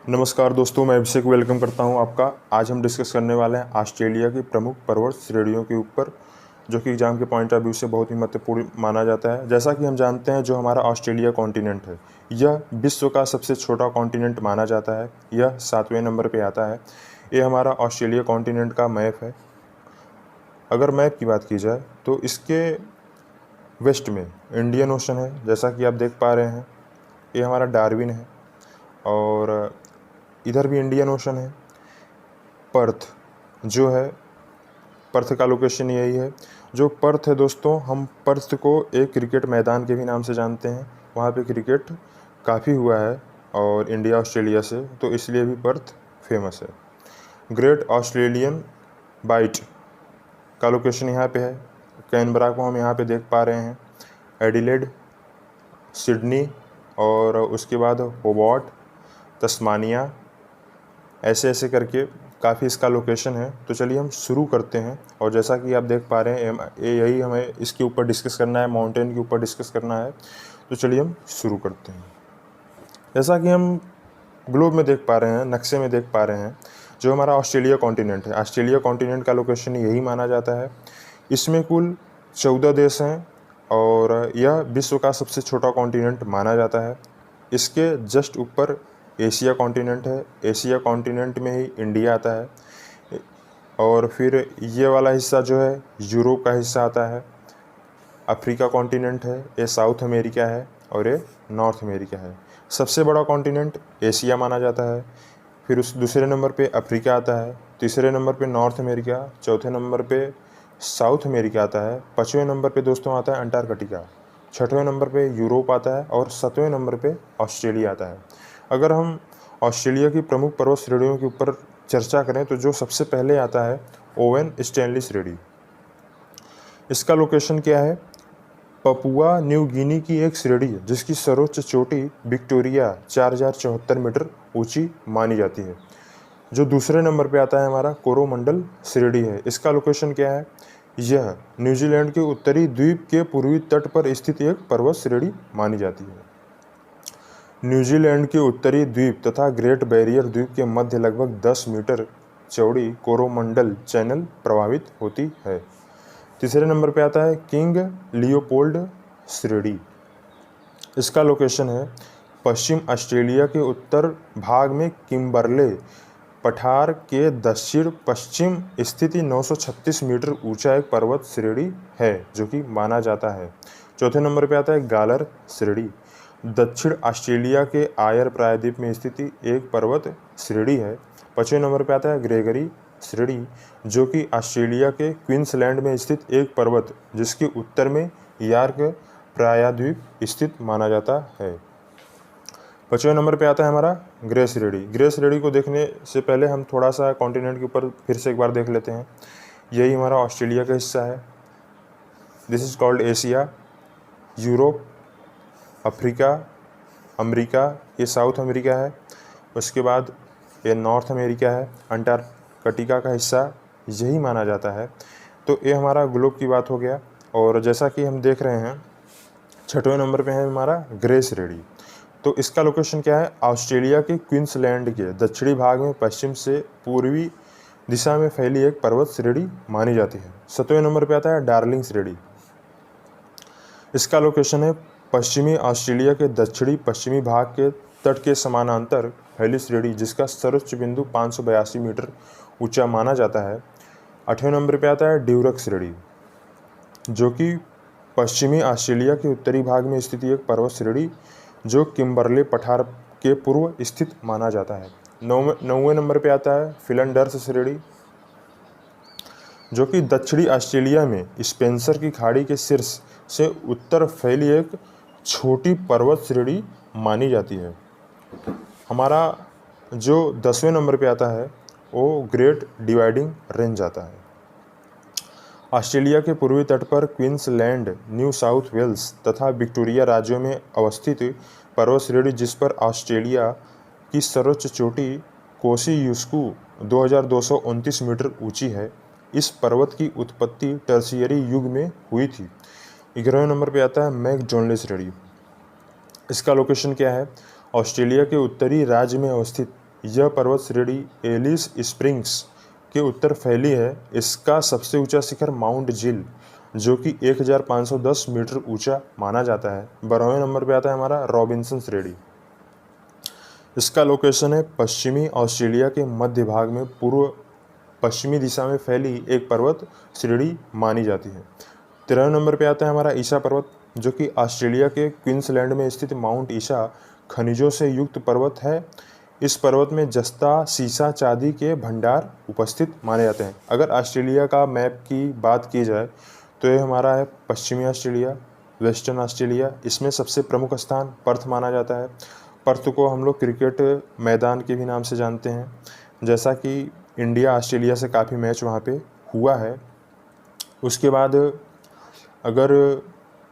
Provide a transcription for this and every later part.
नमस्कार दोस्तों, मैं अभिषेक वेलकम करता हूं आपका। आज हम डिस्कस करने वाले हैं ऑस्ट्रेलिया की प्रमुख पर्वत श्रेणियों के ऊपर, जो कि एग्जाम के पॉइंट ऑफ व्यू से बहुत ही महत्वपूर्ण माना जाता है। जैसा कि हम जानते हैं, जो हमारा ऑस्ट्रेलिया कॉन्टिनेंट है, यह विश्व का सबसे छोटा कॉन्टिनेंट माना जाता है। यह 7वें नंबर पर आता है। ये हमारा ऑस्ट्रेलिया कॉन्टिनेंट का मैप है। अगर मैप की बात की जाए तो इसके वेस्ट में इंडियन ओशन है, जैसा कि आप देख पा रहे हैं। ये हमारा डार्विन है और इधर भी इंडियन ओशन है। पर्थ जो है, पर्थ का लोकेशन यही है। जो पर्थ है दोस्तों, हम पर्थ को एक क्रिकेट मैदान के भी नाम से जानते हैं। वहाँ पे क्रिकेट काफ़ी हुआ है और इंडिया ऑस्ट्रेलिया से, तो इसलिए भी पर्थ फेमस है। ग्रेट ऑस्ट्रेलियन बाइट का लोकेशन यहाँ पे है। कैनबरा को हम यहाँ पे देख पा रहे हैं, एडिलेड, सिडनी और उसके बाद होबार्ट, तस्मानिया, ऐसे ऐसे करके काफ़ी इसका लोकेशन है। तो चलिए हम शुरू करते हैं। और जैसा कि आप देख पा रहे हैं, यही हमें इसके ऊपर डिस्कस करना है, माउंटेन के ऊपर डिस्कस करना है। तो चलिए हम शुरू करते हैं। जैसा कि हम ग्लोब में देख पा रहे हैं, नक्शे में देख पा रहे हैं, जो हमारा ऑस्ट्रेलिया कॉन्टिनेंट है, ऑस्ट्रेलिया कॉन्टिनेंट का लोकेशन यही माना जाता है। इसमें कुल 14 देश हैं और यह विश्व का सबसे छोटा कॉन्टिनेंट माना जाता है। इसके जस्ट ऊपर एशिया कॉन्टिनेंट है। एशिया कॉन्टिनेंट में ही इंडिया आता है और फिर ये वाला हिस्सा जो है यूरोप का हिस्सा आता है। अफ्रीका कॉन्टिनेंट है, ये साउथ अमेरिका है और ये नॉर्थ अमेरिका है। सबसे बड़ा कॉन्टिनेंट एशिया माना जाता है। फिर उस दूसरे नंबर पे अफ्रीका आता है, तीसरे नंबर पे नॉर्थ अमेरिका, चौथे नंबर पे साउथ अमेरिका आता है, 5वें नंबर पे दोस्तों आता है अंटार्कटिका, 6वें नंबर पे यूरोप आता है और 7वें नंबर पे ऑस्ट्रेलिया आता है। अगर हम ऑस्ट्रेलिया की प्रमुख पर्वत श्रेणियों के ऊपर चर्चा करें तो जो सबसे पहले आता है ओवेन स्टैनली श्रेणी। इसका लोकेशन क्या है? पपुआ न्यू गिनी की एक श्रेणी है जिसकी सर्वोच्च चोटी विक्टोरिया 4074 मीटर ऊंची मानी जाती है। जो दूसरे नंबर पे आता है हमारा कोरोमंडल श्रेणी है। इसका लोकेशन क्या है? यह न्यूजीलैंड के उत्तरी द्वीप के पूर्वी तट पर स्थित एक पर्वत श्रेणी मानी जाती है। न्यूजीलैंड के उत्तरी द्वीप तथा ग्रेट बैरियर द्वीप के मध्य लगभग 10 मीटर चौड़ी कोरोमंडल चैनल प्रभावित होती है। तीसरे नंबर पर आता है किंग लियोपोल्ड श्रेणी। इसका लोकेशन है पश्चिम ऑस्ट्रेलिया के उत्तर भाग में किम्बरले पठार के दक्षिण पश्चिम स्थित 936 मीटर ऊंचा एक पर्वत श्रेणी है, जो कि माना जाता है। चौथे नंबर पर आता है गालर श्रेणी। दक्षिण ऑस्ट्रेलिया के आयर प्रायद्वीप में स्थित एक पर्वत श्रेणी है। 5वें नंबर पर आता है ग्रेगरी श्रेणी, जो कि ऑस्ट्रेलिया के क्वींसलैंड में स्थित एक पर्वत जिसके उत्तर में यार्क प्रायद्वीप स्थित माना जाता है। 5वें नंबर पे आता है हमारा ग्रे श्रेणी। ग्रे श्रेणी को देखने से पहले हम थोड़ा सा कॉन्टिनेंट के ऊपर फिर से एक बार देख लेते हैं। यही हमारा ऑस्ट्रेलिया का हिस्सा है। This is called Asia, Europe, Africa, America, ये साउथ अमेरिका है। उसके बाद ये नॉर्थ अमेरिका है। अंटार्कटिका का हिस्सा यही माना जाता है। तो ये हमारा ग्लोब की बात हो गया। और जैसा कि हम देख रहे हैं, 6वें नंबर पे है हमारा ग्रे श्रेणी। तो इसका लोकेशन क्या है? ऑस्ट्रेलिया के क्वींसलैंड के दक्षिणी भाग में पश्चिम से पूर्वी दिशा में फैली एक पर्वत श्रेणी मानी जाती है। 7वें नंबर पे आता है डार्लिंग श्रेणी। इसका लोकेशन है पश्चिमी ऑस्ट्रेलिया के दक्षिणी पश्चिमी भाग के तट के समानांतर फैली श्रेणी, जिसका सर्वोच्च बिंदु 582 मीटर ऊंचा माना जाता है। 8वें नंबर पे आता है ड्यूरक श्रेणी, जो कि पश्चिमी ऑस्ट्रेलिया के उत्तरी भाग में स्थित एक पर्वत श्रेणी जो किम्बरले पठार के पूर्व स्थित माना जाता है। 9वें नंबर पे आता है फिलंडर्स श्रेणी, जो कि दक्षिणी ऑस्ट्रेलिया में स्पेंसर की खाड़ी के शीर्ष से उत्तर फैली एक छोटी पर्वत श्रेणी मानी जाती है। हमारा जो 10वें नंबर पे आता है वो ग्रेट डिवाइडिंग रेंज आता है। ऑस्ट्रेलिया के पूर्वी तट पर क्वींसलैंड, न्यू साउथ वेल्स तथा विक्टोरिया राज्यों में अवस्थित पर्वत श्रेणी, जिस पर ऑस्ट्रेलिया की सर्वोच्च चोटी कोसियुस्कू 2229 मीटर ऊंची है। इस पर्वत की उत्पत्ति टर्शियरी युग में हुई थी। 11वें नंबर पे आता है मैकडॉनल्ड श्रेणी। इसका लोकेशन क्या है? ऑस्ट्रेलिया के उत्तरी राज्य में अवस्थित यह पर्वत श्रेणी एलिस स्प्रिंग्स के उत्तर फैली है। इसका सबसे ऊंचा शिखर माउंट जिल जो कि 1510 मीटर ऊंचा माना जाता है। 12वें नंबर पे आता है हमारा रॉबिन्सन श्रेणी। इसका लोकेशन है पश्चिमी ऑस्ट्रेलिया के मध्य भाग में पूर्व पश्चिमी दिशा में फैली एक पर्वत श्रेणी मानी जाती है। 13वें नंबर पे आता है हमारा ईसा पर्वत जो कि ऑस्ट्रेलिया के क्वींसलैंड में स्थित माउंट ईसा खनिजों से युक्त पर्वत है। इस पर्वत में जस्ता, सीसा, चांदी के भंडार उपस्थित माने जाते हैं। अगर ऑस्ट्रेलिया का मैप की बात की जाए तो ये हमारा है पश्चिमी ऑस्ट्रेलिया, वेस्टर्न ऑस्ट्रेलिया। इसमें सबसे प्रमुख स्थान पर्थ माना जाता है। पर्थ को हम लोग क्रिकेट मैदान के भी नाम से जानते हैं, जैसा कि इंडिया ऑस्ट्रेलिया से काफ़ी मैच वहाँ पे हुआ है। उसके बाद अगर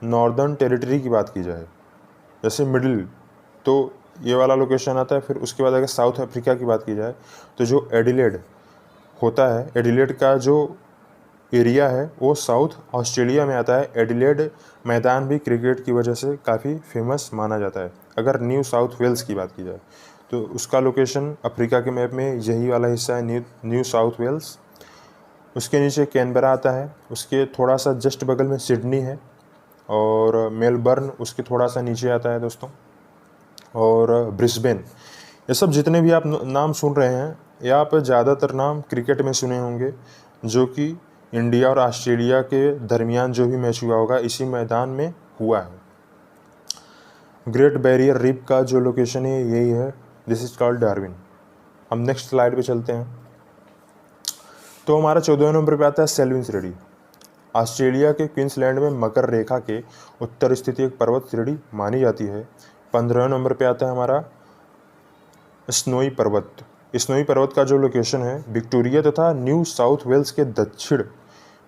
नॉर्दर्न टेरिटरी की बात की जाए जैसे मिडिल, तो ये वाला लोकेशन आता है। फिर उसके बाद अगर साउथ अफ्रीका की बात की जाए तो जो एडिलेड होता है, एडिलेड का जो एरिया है वो साउथ ऑस्ट्रेलिया में आता है। एडिलेड मैदान भी क्रिकेट की वजह से काफ़ी फेमस माना जाता है। अगर न्यू साउथ वेल्स की बात की जाए तो उसका लोकेशन अफ्रीका के मैप में यही वाला हिस्सा है, न्यू साउथ वेल्स। उसके नीचे कैनबरा आता है, उसके थोड़ा सा जस्ट बगल में सिडनी है, और मेलबर्न उसके थोड़ा सा नीचे आता है दोस्तों, और ब्रिस्बेन। ये सब जितने भी आप नाम सुन रहे हैं, ये आप ज़्यादातर नाम क्रिकेट में सुने होंगे, जो कि इंडिया और ऑस्ट्रेलिया के दरमियान जो भी मैच हुआ होगा इसी मैदान में हुआ है। ग्रेट बैरियर रीफ का जो लोकेशन है यही है, दिस इज कॉल्ड डार्विन। हम नेक्स्ट स्लाइड पे चलते हैं। तो हमारा 14वें नंबर पे आता है सेल्विन श्रेणी। ऑस्ट्रेलिया के क्वींसलैंड में मकर रेखा के उत्तर स्थित एक पर्वत श्रेणी मानी जाती है। 15वें नंबर पे आता है हमारा स्नोई पर्वत। स्नोई पर्वत का जो लोकेशन है विक्टोरिया तथा न्यू साउथ वेल्स के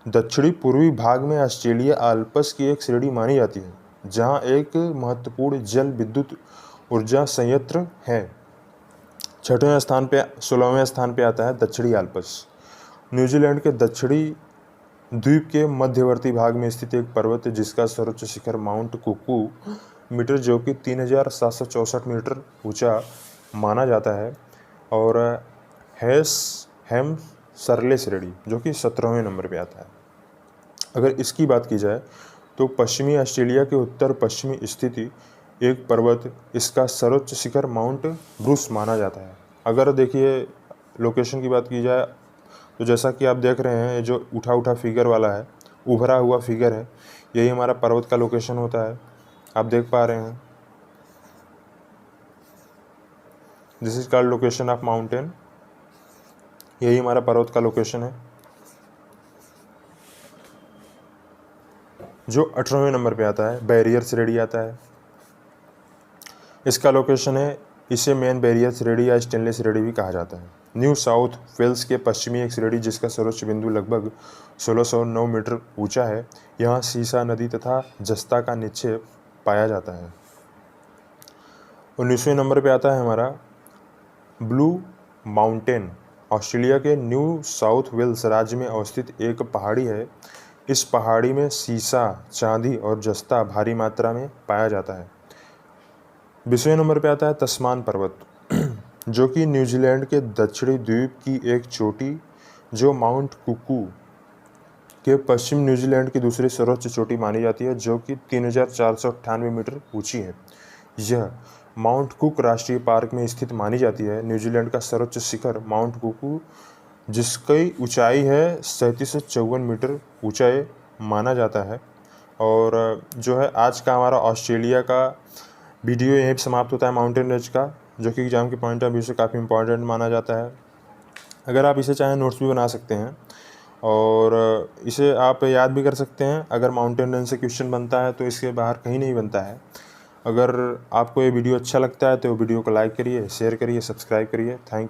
दक्षिणी पूर्वी भाग में ऑस्ट्रेलिया आल्प्स की एक श्रेणी मानी जाती है, जहां एक महत्वपूर्ण जल विद्युत ऊर्जा संयंत्र है। 16वें स्थान पे आता है दक्षिणी आल्प्स। न्यूजीलैंड के दक्षिणी द्वीप के मध्यवर्ती भाग में स्थित एक पर्वत है जिसका सर्वोच्च शिखर माउंट कुकू मीटर जो कि 3764 मीटर ऊंचा माना जाता है, और हेम सरले श्रेणी जो कि 17वें नंबर पे आता है। अगर इसकी बात की जाए तो पश्चिमी ऑस्ट्रेलिया के उत्तर पश्चिमी स्थित एक पर्वत, इसका सर्वोच्च शिखर माउंट ब्रूस माना जाता है। अगर देखिए लोकेशन की बात की जाए तो जैसा कि आप देख रहे हैं, ये जो उठा फिगर वाला है, उभरा हुआ फिगर है, यही हमारा पर्वत का लोकेशन होता है। आप देख पा रहे हैं, this is called location of mountain. यही हमारा पर्वत का लोकेशन है, जो 18वें नंबर पे आता है। बैरियर श्रेणी आता है, इसका लोकेशन है, इसे मेन बैरियर श्रेणी या स्टेनले श्रेणी भी कहा जाता है। न्यू साउथ वेल्स के पश्चिमी एक श्रेणी जिसका सर्वोच्च बिंदु लगभग 1609 मीटर ऊंचा है। यहाँ सीसा नदी तथा जस्ता का निक्षेप पाया जाता है। 19वें नंबर पे आता है हमारा ब्लू माउंटेन। ऑस्ट्रेलिया के न्यू साउथ वेल्स राज्य में अवस्थित एक पहाड़ी है। इस पहाड़ी में सीसा, चांदी और जस्ता भारी मात्रा में पाया जाता है। 20वें नंबर पे आता है तस्मान पर्वत जो कि न्यूजीलैंड के दक्षिणी द्वीप की एक चोटी जो माउंट कुकू के पश्चिम न्यूजीलैंड की दूसरी सर्वोच्च चोटी मानी जाती है, जो कि 3498 मीटर ऊंची है। यह माउंट कुक राष्ट्रीय पार्क में स्थित मानी जाती है। न्यूजीलैंड का सर्वोच्च शिखर माउंट कुकू जिसकी ऊंचाई है 3754 मीटर ऊंचाई माना जाता है। और जो है आज का हमारा ऑस्ट्रेलिया का वीडियो यहीं पर समाप्त होता है, माउंटेन रेंज का, जो कि एग्जाम के पॉइंट ऑफ व्यू से काफ़ी इंपॉर्टेंट माना जाता है। अगर आप इसे चाहें नोट्स भी बना सकते हैं और इसे आप याद भी कर सकते हैं। अगर माउंटेन रेंज से क्वेश्चन बनता है तो इसके बाहर कहीं नहीं बनता है। अगर आपको ये वीडियो अच्छा लगता है तो वीडियो को लाइक करिए, शेयर करिए, सब्सक्राइब करिए। Thank you.